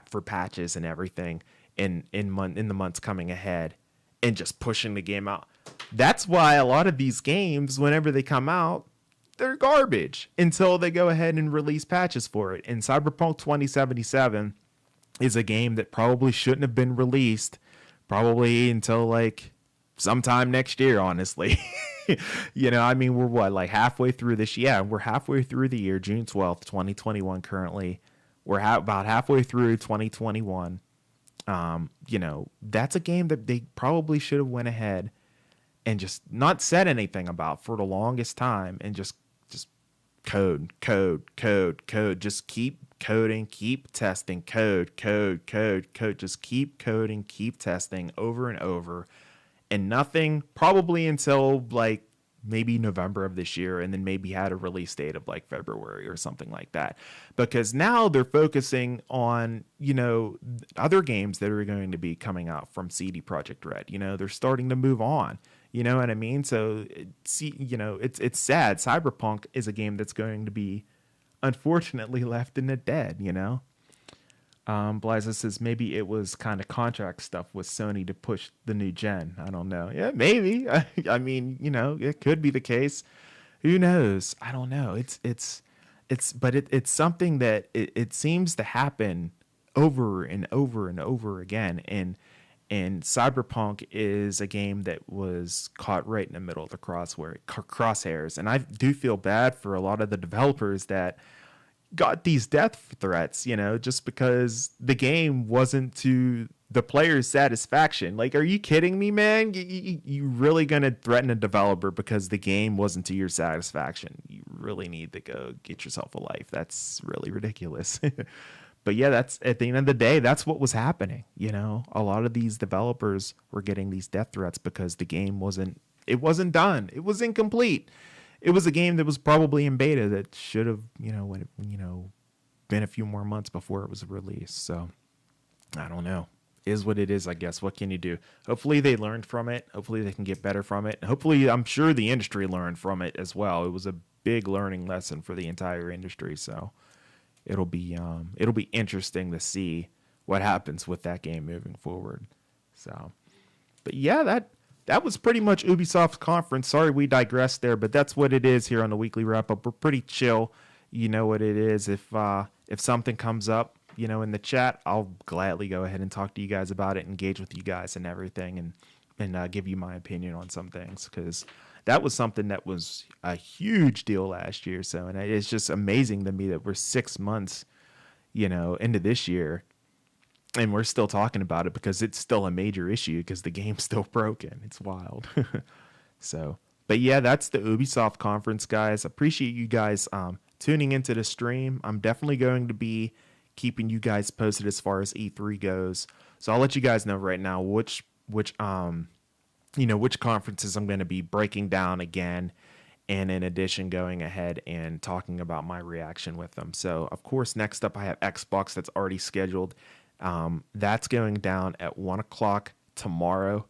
for patches and everything in the months coming ahead, and just pushing the game out. That's why a lot of these games, whenever they come out, they're garbage until they go ahead and release patches for it. And Cyberpunk 2077 is a game that probably shouldn't have been released probably until like sometime next year, honestly. I mean, we're what, like halfway through this? Yeah, we're halfway through the year, June 12th, 2021 currently. We're about halfway through 2021. That's a game that they probably should have went ahead and just not said anything about for the longest time, and just code. Just keep coding, keep testing, code. Just keep coding, keep testing over and over, and nothing probably until like maybe November of this year, and then maybe had a release date of like February or something like that. Because now they're focusing on, other games that are going to be coming out from CD Projekt Red. They're starting to move on. You know what I mean? So, it's sad. Cyberpunk is a game that's going to be, unfortunately, left in the dead, Bliza says maybe it was kind of contract stuff with Sony to push the new gen. I don't know. Yeah, maybe. I mean, it could be the case. Who knows? I don't know. It's something that it seems to happen over and over and over again. And Cyberpunk is a game that was caught right in the middle of the crosshairs. And I do feel bad for a lot of the developers that got these death threats, just because the game wasn't to the player's satisfaction. Like, are you kidding me, man? You really going to threaten a developer because the game wasn't to your satisfaction? You really need to go get yourself a life. That's really ridiculous. But yeah, that's at the end of the day, that's what was happening. A lot of these developers were getting these death threats because the game wasn't done. It was incomplete. It was a game that was probably in beta that should have, been a few more months before it was released. So I don't know. Is what it is, I guess. What can you do? Hopefully they learned from it. Hopefully they can get better from it. Hopefully, I'm sure the industry learned from it as well. It was a big learning lesson for the entire industry. So it'll be interesting to see what happens with that game moving forward. So, but yeah, that was pretty much Ubisoft's conference. Sorry we digressed there, but that's what it is here on the weekly wrap up. We're pretty chill. You know what it is. If something comes up, in the chat, I'll gladly go ahead and talk to you guys about it, engage with you guys and everything, and give you my opinion on some things, because that was something that was a huge deal last year. So, and it's just amazing to me that we're 6 months, into this year, and we're still talking about it because it's still a major issue because the game's still broken. It's wild. So, but yeah, that's the Ubisoft conference, guys. Appreciate you guys tuning into the stream. I'm definitely going to be keeping you guys posted as far as E3 goes. So I'll let you guys know right now which conferences I'm going to be breaking down again, and in addition going ahead and talking about my reaction with them. So of course, next up I have Xbox that's already scheduled. That's going down at 1:00 tomorrow,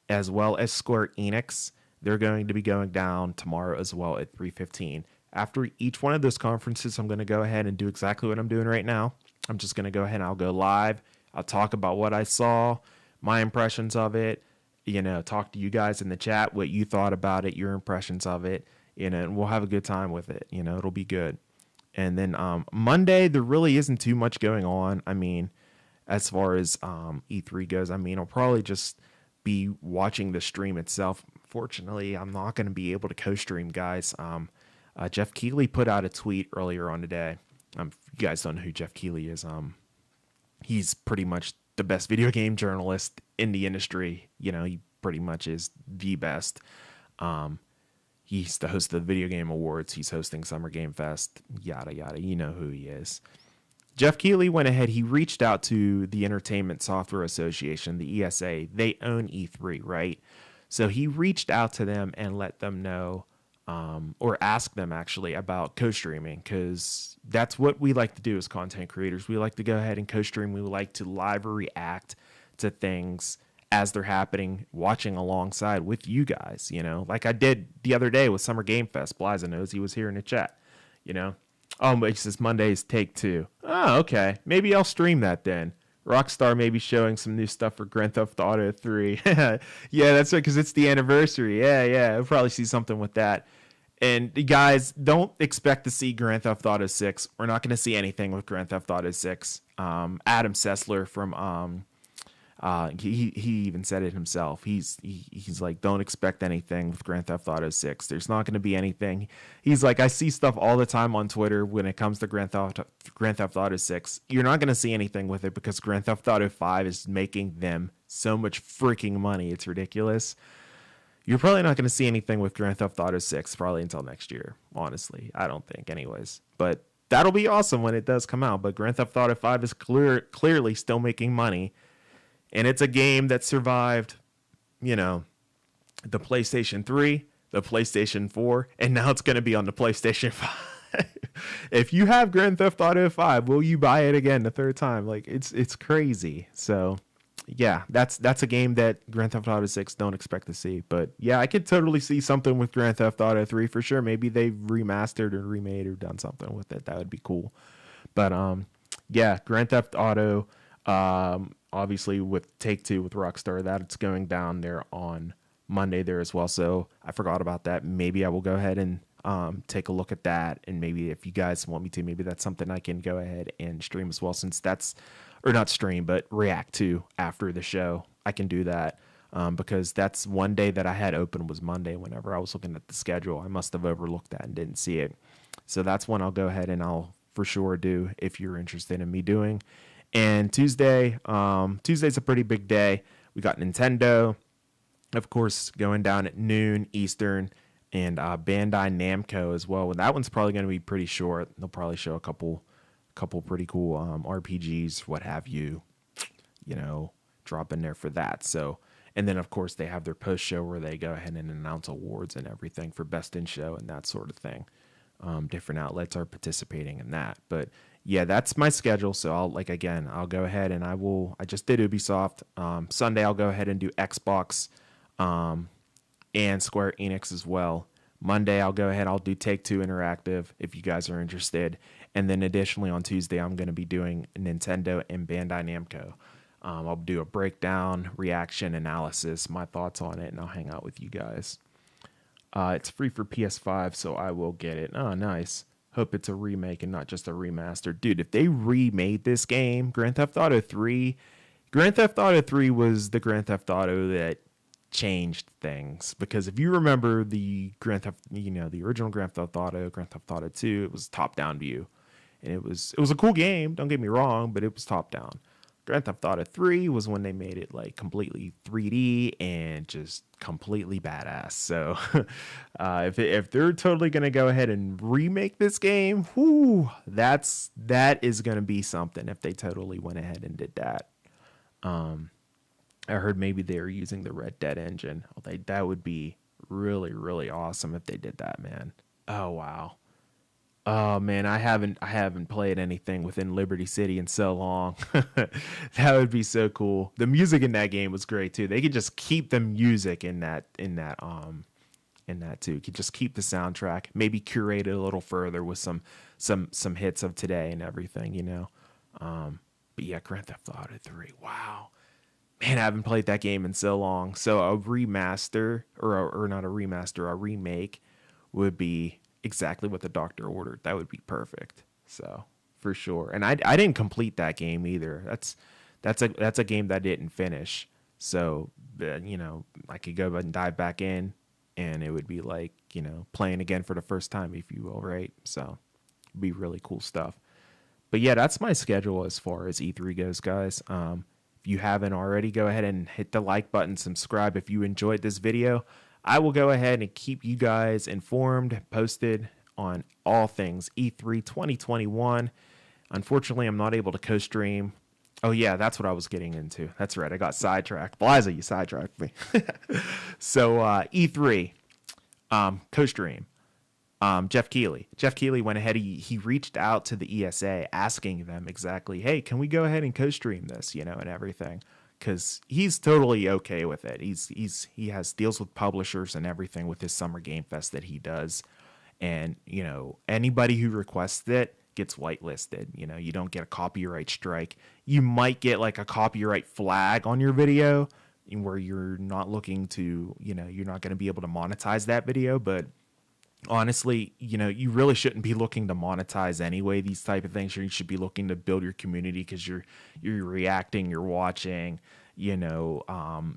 as well as Square Enix. They're going to be going down tomorrow as well at 3:15. After each one of those conferences, I'm going to go ahead and do exactly what I'm doing right now. I'm just going to go ahead and I'll go live. I'll talk about what I saw, my impressions of it, talk to you guys in the chat, what you thought about it, your impressions of it, and we'll have a good time with it. It'll be good. And then Monday, there really isn't too much going on. I mean, as far as E3 goes, I'll probably just be watching the stream itself. Fortunately, I'm not going to be able to co-stream, guys. Jeff Keighley put out a tweet earlier on today. You guys don't know who Jeff Keighley is. He's pretty much the best video game journalist in the industry. He pretty much is the best. He's the host of the Video Game Awards. He's hosting Summer Game Fest, yada, yada. You know who he is. Jeff Keighley went ahead. He reached out to the Entertainment Software Association, the ESA. They own E3, right? So he reached out to them and let them know, or asked them actually, about co-streaming, because that's what we like to do as content creators. We like to go ahead and co-stream. We like to live or react to things as they're happening, watching alongside with you guys, like I did the other day with Summer Game Fest. Bliza knows, he was here in the chat, Oh, but he says Monday's Take Two. Oh, okay. Maybe I'll stream that then. Rockstar may be showing some new stuff for Grand Theft Auto 3. Yeah, that's right, because it's the anniversary. Yeah. We'll probably see something with that. And guys, don't expect to see Grand Theft Auto 6. We're not going to see anything with Grand Theft Auto 6. Adam Sessler from he even said it himself. He's like, don't expect anything with Grand Theft Auto 6. There's not going to be anything. He's like, I see stuff all the time on Twitter when it comes to Grand Theft Auto 6. You're not going to see anything with it because Grand Theft Auto 5 is making them so much freaking money. It's ridiculous. You're probably not going to see anything with Grand Theft Auto 6 probably until next year, honestly. I don't think anyways. But that'll be awesome when it does come out. But Grand Theft Auto 5 is clearly still making money. And it's a game that survived, the PlayStation 3, the PlayStation 4, and now it's going to be on the PlayStation 5. If you have Grand Theft Auto 5, will you buy it again the third time? Like, it's crazy. So, yeah, that's a game that Grand Theft Auto 6 don't expect to see. But, yeah, I could totally see something with Grand Theft Auto 3 for sure. Maybe they've remastered or remade or done something with it. That would be cool. But, yeah, Grand Theft Auto... obviously with Take-Two with Rockstar, that it's going down there on Monday there as well. So I forgot about that. Maybe I will go ahead and take a look at that. And maybe if you guys want me to, maybe that's something I can go ahead and stream as well, since that's, or not stream, but react to after the show. I can do that because that's one day that I had open was Monday. Whenever I was looking at the schedule, I must have overlooked that and didn't see it. So that's one I'll go ahead and I'll for sure do if you're interested in me doing. And Tuesday's a pretty big day. We got Nintendo, of course, going down at noon Eastern, and Bandai Namco as well. And that one's probably going to be pretty short. They'll probably show a couple pretty cool RPGs, what have you, drop in there for that. So, and then of course they have their post show where they go ahead and announce awards and everything for Best in Show and that sort of thing. Different outlets are participating in that, but yeah, that's my schedule. So I'll go ahead and I just did Ubisoft. Sunday, I'll go ahead and do Xbox, and Square Enix as well. Monday, I'll go ahead, I'll do Take-Two Interactive if you guys are interested. And then additionally on Tuesday, I'm going to be doing Nintendo and Bandai Namco. I'll do a breakdown, reaction, analysis, my thoughts on it, and I'll hang out with you guys. It's free for PS5, so I will get it. Oh, nice. Hope it's a remake and not just a remaster. Dude, if they remade this game, Grand Theft Auto 3 was the Grand Theft Auto that changed things. Because if you remember the the original Grand Theft Auto 2, it was top-down view. And it was a cool game, don't get me wrong, but it was top-down. Grand Theft Auto 3 was when they made it like completely 3D and just completely badass. So if they're totally going to go ahead and remake this game, that is going to be something if they totally went ahead and did that. I heard maybe they were using the Red Dead engine. That would be really, really awesome if they did that, man. Oh, wow. Oh man, I haven't played anything within Liberty City in so long. That would be so cool. The music in that game was great too. They could just keep the music in that too. You could just keep the soundtrack, maybe curate it a little further with some hits of today and everything, But yeah, Grand Theft Auto 3. Wow. Man, I haven't played that game in so long. So a remaster or not a remaster, a remake would be exactly what the doctor ordered. That would be perfect. So for sure. And I didn't complete that game either. That's a game that I didn't finish. So I could go and dive back in and it would be like, playing again for the first time, if you will, right? So it'd be really cool stuff. But yeah, that's my schedule as far as E3 goes, guys. If you haven't already, go ahead and hit the like button, subscribe if you enjoyed this video. I will go ahead and keep you guys informed, posted on all things E3 2021. Unfortunately, I'm not able to co-stream. Oh, yeah, that's what I was getting into. That's right. I got sidetracked. Bliza, you sidetracked me. So E3, co-stream. Jeff Keighley went ahead. He reached out to the ESA asking them exactly, hey, can we go ahead and co-stream this, and everything. Because he's totally okay with it. He has deals with publishers and everything with his Summer Game Fest that he does. And, anybody who requests it, gets whitelisted. You know, you don't get a copyright strike. You might get like a copyright flag on your video where you're not looking to, you know, you're not going to be able to monetize that video. But honestly, you know, you really shouldn't be looking to monetize anyway. These type of things, you should be looking to build your community because you're reacting, you're watching, you know,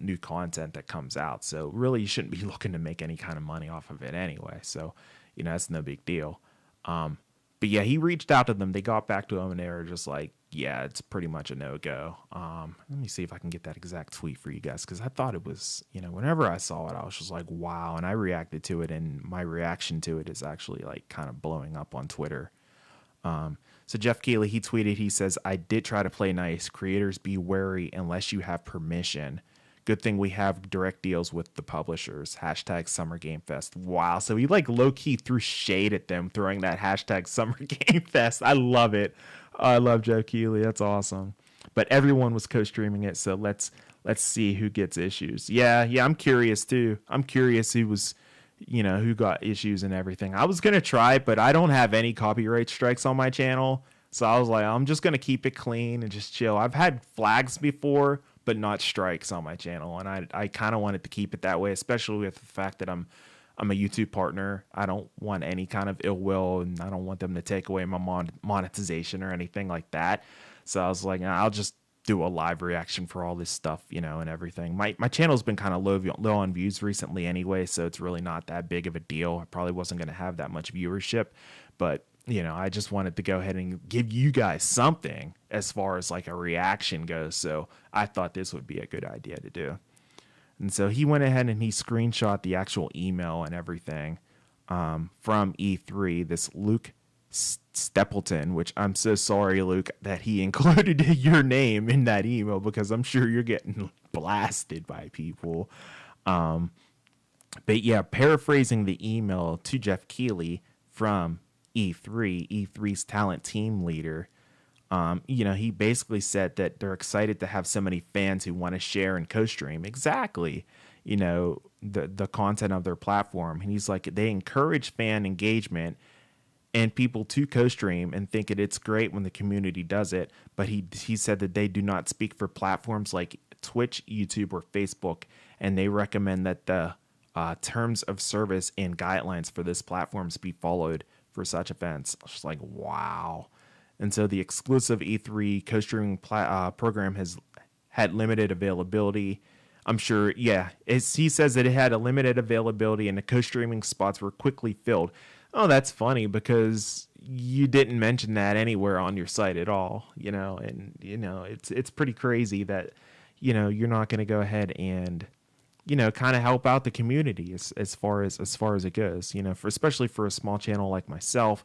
new content that comes out. So really, you shouldn't be looking to make any kind of money off of it anyway. So, you know, that's no big deal. But yeah, he reached out to them. They got back to him and they were just like, yeah, it's pretty much a no-go. Let me see if I can get that exact tweet for you guys, because I thought it was, you know, whenever I saw it, I was just like, wow. And I reacted to it, and my reaction to it is actually like kind of blowing up on Twitter. So Jeff Keighley, he tweeted, he says, I did try to play nice. Creators be wary unless you have permission. Good thing we have direct deals with the publishers. Hashtag Summer Game Fest. Wow. So he like low key threw shade at them, throwing that hashtag Summer Game Fest. I love it. I love Jeff Keighley. That's awesome. But everyone was co-streaming it. So let's see who gets issues. Yeah. I'm curious too. I'm curious who was, you know, who got issues and everything. I was going to try, but I don't have any copyright strikes on my channel. So I was like, I'm just going to keep it clean and just chill. I've had flags before, but not strikes on my channel. And I kind of wanted to keep it that way, especially with the fact that I'm a YouTube partner. I don't want any kind of ill will, and I don't want them to take away my monetization or anything like that. So I was like, I'll just do a live reaction for all this stuff, you know, and everything. My channel's been kind of low on views recently anyway, so it's really not that big of a deal. I probably wasn't going to have that much viewership, but you know, I just wanted to go ahead and give you guys something as far as like a reaction goes. So I thought this would be a good idea to do. And so he went ahead and he screenshot the actual email and everything from E3, this Luke Stapleton, which I'm so sorry, Luke, that he included your name in that email, because I'm sure you're getting blasted by people. But yeah, paraphrasing the email to Jeff Keighley from E3's talent team leader, you know, he basically said that they're excited to have so many fans who want to share and co-stream exactly, you know, the content of their platform. And he's like, they encourage fan engagement and people to co-stream and think it's great when the community does it. But he said that they do not speak for platforms like Twitch, YouTube, or Facebook, and they recommend that the terms of service and guidelines for this platforms be followed for such events. I was just like, wow. And so the exclusive E3 co-streaming program has had limited availability. I'm sure, yeah. He says that it had a limited availability and the co-streaming spots were quickly filled. Oh, that's funny, because you didn't mention that anywhere on your site at all, you know. And you know, it's pretty crazy that, you know, you're not going to go ahead and, you know, kind of help out the community as far as it goes, you know, especially for a small channel like myself.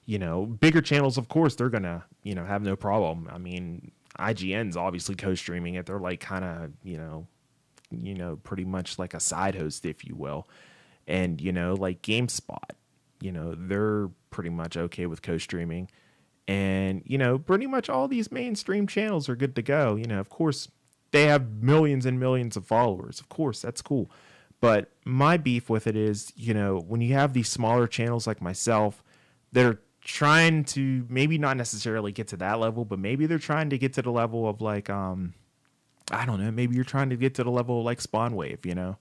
You know, bigger channels, of course, they're gonna, you know, have no problem. I mean, IGN's obviously co-streaming it. They're like kind of, you know, pretty much like a side host, if you will. And, you know, like GameSpot, you know, they're pretty much okay with co-streaming. And, you know, pretty much all these mainstream channels are good to go. You know, of course, they have millions and millions of followers. Of course, that's cool. But my beef with it is, you know, when you have these smaller channels like myself that are trying to maybe not necessarily get to that level, but maybe they're trying to get to the level of like, I don't know, maybe you're trying to get to the level of like Spawnwave, you know?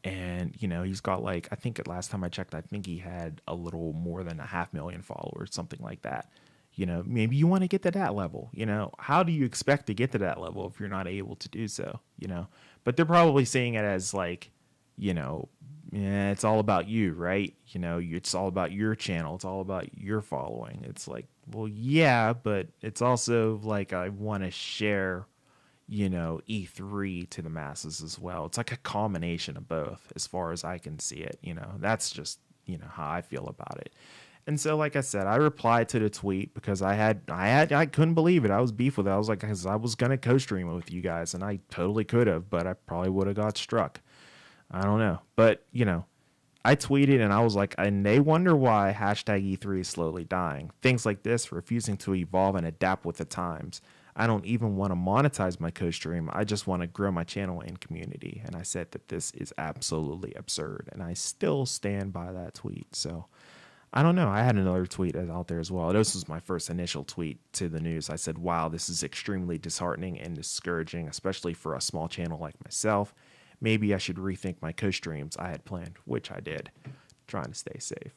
And, you know, he's got like, I think last time I checked, I think he had a little more than 500,000 followers, something like that. You know, maybe you want to get to that level, you know, how do you expect to get to that level if you're not able to do so, you know? But they're probably seeing it as like, you know, yeah, it's all about you, right? You know, it's all about your channel. It's all about your following. It's like, well, yeah, but it's also like I want to share, you know, E3 to the masses as well. It's like a combination of both as far as I can see it. You know, that's just, you know, how I feel about it. And so, like I said, I replied to the tweet because I couldn't believe it. I was beef with it. I was like, cause I was going to co-stream it with you guys, and I totally could have, but I probably would have got struck. I don't know. But, you know, I tweeted and I was like, and they wonder why hashtag E3 is slowly dying. Things like this, refusing to evolve and adapt with the times. I don't even want to monetize my co-stream. I just want to grow my channel and community. And I said that this is absolutely absurd. And I still stand by that tweet. So I don't know. I had another tweet out there as well. This was my first initial tweet to the news. I said, wow, this is extremely disheartening and discouraging, especially for a small channel like myself. Maybe I should rethink my co-streams I had planned, which I did, trying to stay safe.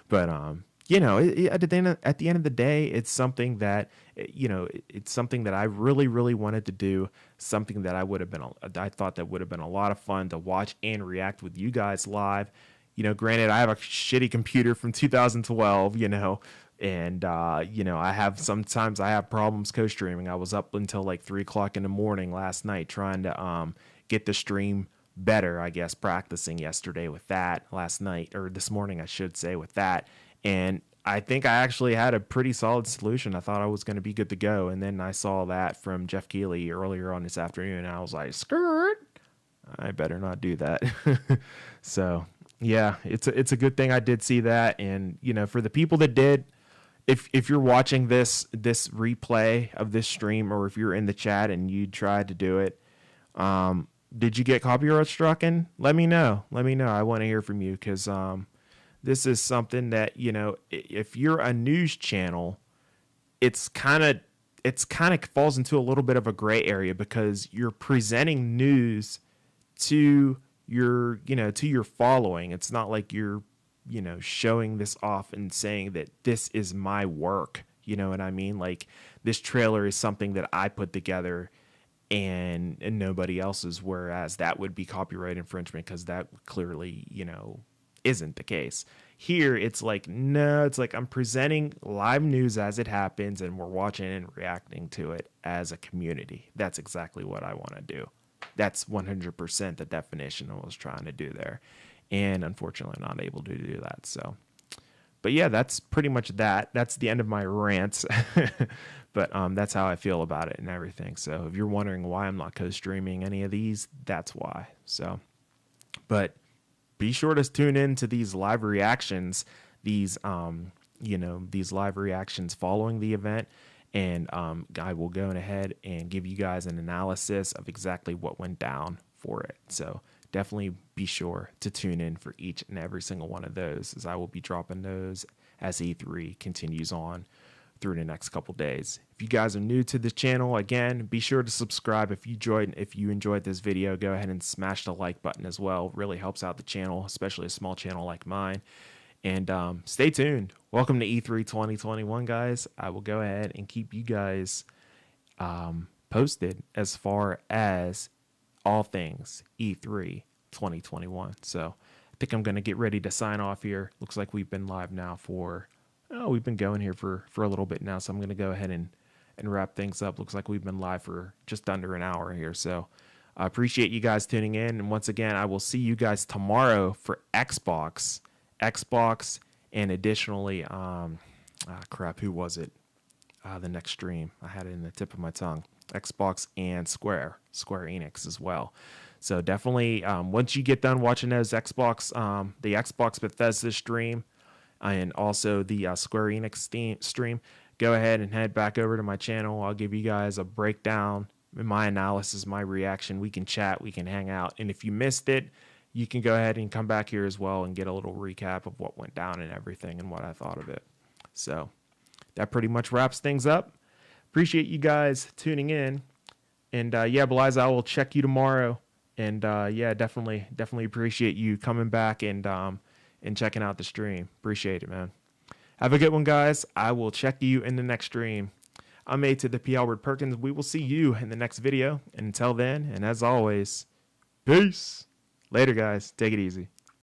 But, you know, at the end of the day, it's something that, you know, it's something that I really, really wanted to do, something that I thought that would have been a lot of fun to watch and react with you guys live. You know, granted, I have a shitty computer from 2012, you know, and, you know, sometimes I have problems co-streaming. I was up until like 3 o'clock in the morning last night trying to get the stream better, I guess, practicing yesterday with that last night, or this morning, I should say, with that. And I think I actually had a pretty solid solution. I thought I was going to be good to go. And then I saw that from Jeff Keighley earlier on this afternoon, and I was like, skirt, I better not do that. So yeah, it's a good thing I did see that. And, you know, for the people that did, if you're watching this replay of this stream, or if you're in the chat and you tried to do it, did you get copyright stricken? Let me know. I want to hear from you, because this is something that, you know, if you're a news channel, it's kind of falls into a little bit of a gray area, because you're presenting news to your following. It's not like you're, you know, showing this off and saying that this is my work. You know what I mean? Like, this trailer is something that I put together and nobody else's, whereas that would be copyright infringement, because that clearly, you know, isn't the case. Here, it's like, no, it's like I'm presenting live news as it happens, and we're watching and reacting to it as a community. That's exactly what I want to do. That's 100% the definition I was trying to do there. And unfortunately, I'm not able to do that. So, but yeah, that's pretty much that. That's the end of my rants. But that's how I feel about it and everything. So if you're wondering why I'm not co-streaming any of these, that's why. So, but be sure to tune in to these live reactions, these live reactions following the event. And I will go ahead and give you guys an analysis of exactly what went down for it. So definitely be sure to tune in for each and every single one of those, as I will be dropping those as E3 continues on through the next couple days. If you guys are new to the channel, again, be sure to subscribe. If you enjoyed this video, go ahead and smash the like button as well. It really helps out the channel, especially a small channel like mine. And stay tuned. Welcome to E3 2021, guys. I will go ahead and keep you guys posted as far as all things E3 2021. So I think I'm going to get ready to sign off here. Looks like we've been live now we've been going here for a little bit now. So I'm going to go ahead and wrap things up. Looks like we've been live for just under an hour here. So I appreciate you guys tuning in. And once again, I will see you guys tomorrow for Xbox, and additionally, who was it? The next stream, I had it in the tip of my tongue. Xbox and Square Enix as well. So definitely, once you get done watching those the Xbox Bethesda stream, and also the Square Enix stream, go ahead and head back over to my channel. I'll give you guys a breakdown, my analysis, my reaction. We can chat, we can hang out, and if you missed it, you can go ahead and come back here as well and get a little recap of what went down and everything and what I thought of it. So that pretty much wraps things up. Appreciate you guys tuning in. And yeah, Beliza, I will check you tomorrow. And yeah, definitely appreciate you coming back and checking out the stream. Appreciate it, man. Have a good one, guys. I will check you in the next stream. I'm A to the P. Albert Perkins. We will see you in the next video. And until then, and as always, peace. Later, guys. Take it easy.